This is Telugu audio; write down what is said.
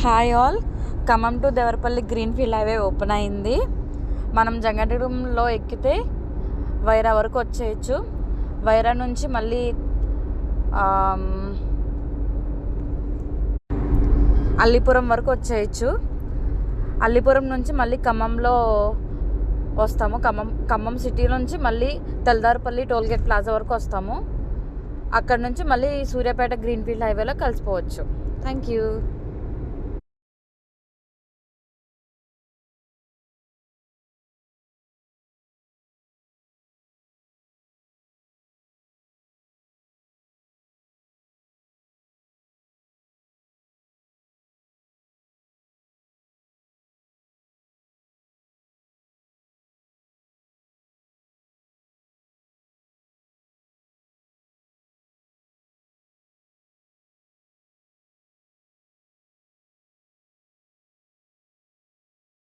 Hi all, Khammam to Devarapalli greenfield highway open అయింది. మనం జంగంలో ఎక్కితే వైరా వరకు వచ్చేయచ్చు. వైరా నుంచి మళ్ళీ అల్లిపురం వరకు వచ్చేయచ్చు. అల్లిపురం నుంచి మళ్ళీ ఖమ్మంలో వస్తాము. ఖమ్మం సిటీ నుంచి మళ్ళీ తెల్దారపల్లి టోల్గేట్ ప్లాజా వరకు వస్తాము. అక్కడ నుంచి మళ్ళీ సూర్యాపేట గ్రీన్ఫీల్డ్ హైవేలో కలిసిపోవచ్చు. Thank you.